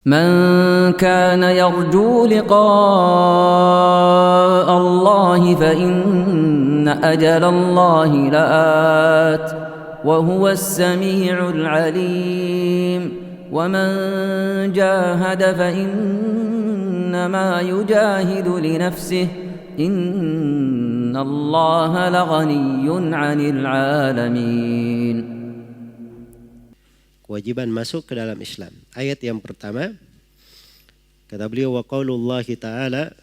من كان يرجو لقاء الله فإن أجل الله لآت وهو السميع العليم ومن جاهد فإنما يجاهد لنفسه إن الله لغني عن العالمين. Kewajiban masuk ke dalam Islam. Ayat yang pertama, kata beliau, wa qaulullahi ta'ala,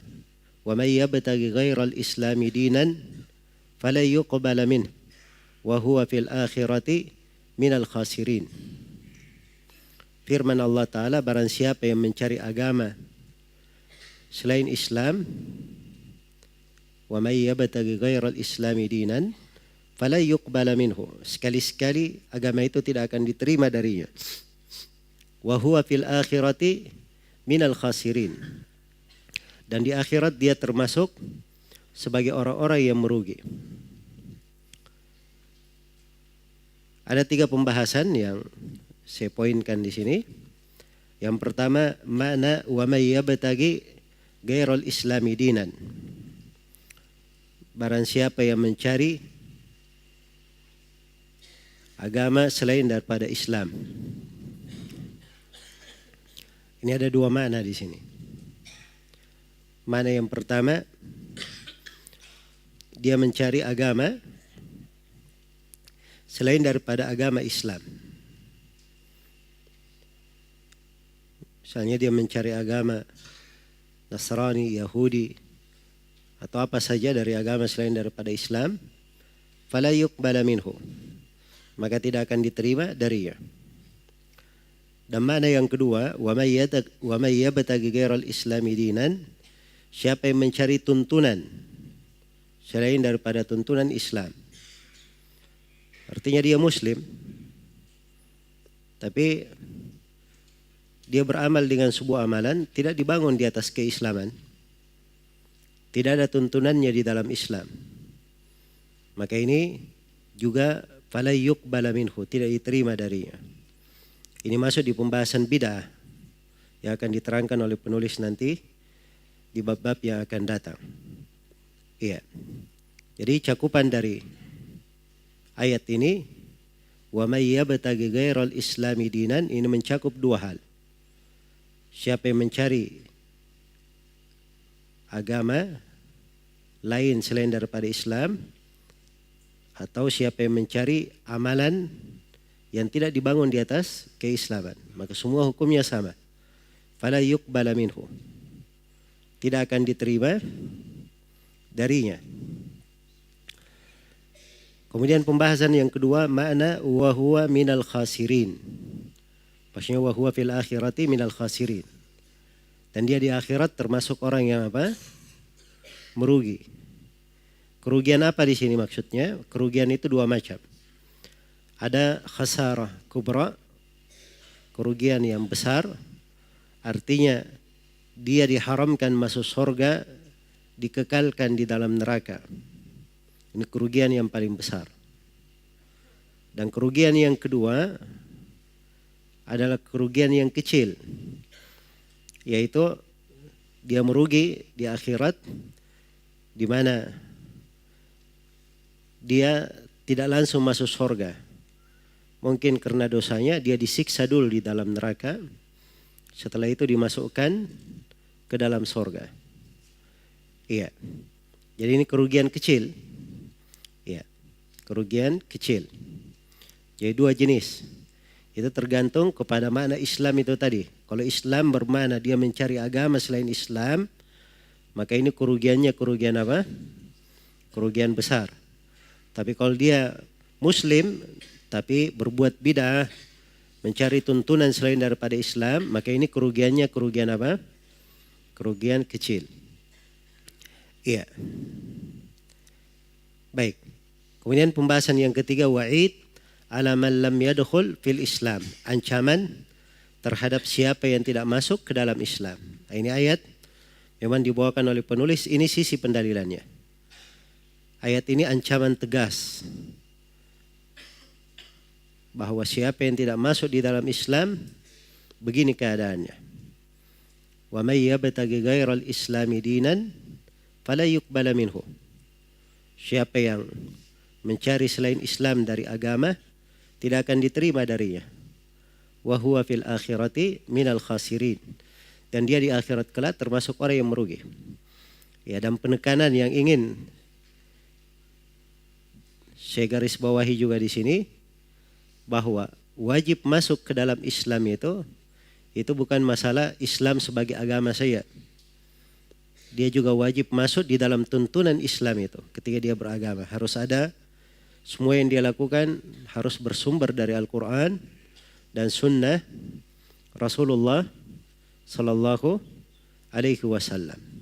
wa may yabtaghi ghairal islami dinan fala yuqbala minh wa huwa fil akhirati minal khasirin. Firman Allah Ta'ala, barang siapa yang mencari agama selain Islam, wa may yabtaghi ghairal islami dinan fala yuqbala minhu, sekali-sekali agama itu tidak akan diterima darinya. Wa huwa fil akhirati minal khasirin, dan di akhirat dia termasuk sebagai orang-orang yang merugi. Ada 3 pembahasan yang saya poinkan di sini. Yang pertama, makna wa may yabtaghi ghairal islami dinan, barang siapa yang mencari agama selain daripada Islam. Ini ada 2 makna di sini. Makna yang pertama, dia mencari agama selain daripada agama Islam. Misalnya dia mencari agama Nasrani, Yahudi, atau apa saja dari agama selain daripada Islam, fala yuqbala minhu, maka tidak akan diterima darinya. Dan makna yang kedua, wa may yabtaghi ghairal islami dinan, siapa yang mencari tuntunan selain daripada tuntunan Islam. Artinya dia muslim, tapi dia beramal dengan sebuah amalan tidak dibangun di atas keislaman, tidak ada tuntunannya di dalam Islam, maka ini juga fala yuqbala minhu, tidak diterima darinya. Ini masuk di pembahasan bid'ah yang akan diterangkan oleh penulis nanti di bab-bab yang akan datang. Iya. Jadi cakupan dari ayat ini, wa may yabtaghi ghairal islami dinan, ini mencakup 2 hal. Siapa yang mencari agama lain selain daripada Islam, atau siapa yang mencari amalan yang tidak dibangun di atas keislaman, maka semua hukumnya sama. Fala yuqbala minhu, tidak akan diterima darinya. Kemudian pembahasan yang kedua, makna wa huwa minal khasirin. Maksudnya wa huwa fil akhirati minal khasirin, dan dia di akhirat termasuk orang yang apa? Merugi. Kerugian apa di sini maksudnya? Kerugian itu 2 macam. Ada khasarah kubra, kerugian yang besar, artinya dia diharamkan masuk surga, dikekalkan di dalam neraka. Ini kerugian yang paling besar. Dan kerugian yang kedua adalah kerugian yang kecil, yaitu dia merugi di akhirat, di mana dia tidak langsung masuk surga. Mungkin karena dosanya dia disiksa dulu di dalam neraka, setelah itu dimasukkan ke dalam surga. Iya. Jadi ini kerugian kecil. Iya. Kerugian kecil. Jadi 2 jenis. Itu tergantung kepada makna Islam itu tadi. Kalau Islam bermakna dia mencari agama selain Islam, maka ini kerugiannya kerugian apa? Kerugian besar. Tapi kalau dia muslim tapi berbuat bid'ah, mencari tuntunan selain daripada Islam, maka ini kerugiannya kerugian apa? Kerugian kecil. Iya. Baik. Kemudian pembahasan yang ketiga, wa'id ala man lam yadkhul fil Islam, ancaman terhadap siapa yang tidak masuk ke dalam Islam. Nah, ini ayat memang dibawakan oleh penulis, ini sisi pendalilannya. Ayat ini ancaman tegas bahwa siapa yang tidak masuk di dalam Islam, begini keadaannya. Wa may yabtaghi ghairal islami dinan fala yuqbala minhu. Siapa yang mencari selain Islam dari agama, tidak akan diterima darinya. Wa huwa fil akhirati minal khasirin. Dan dia di akhirat kelak termasuk orang yang merugi. Ya, dan penekanan yang ingin saya garis bawahi juga di sini, bahwa wajib masuk ke dalam Islam itu bukan masalah Islam sebagai agama saya. Dia juga wajib masuk di dalam tuntunan Islam itu. Ketika dia beragama harus ada, semua yang dia lakukan harus bersumber dari Al-Quran dan Sunnah Rasulullah Sallallahu Alaihi Wasallam.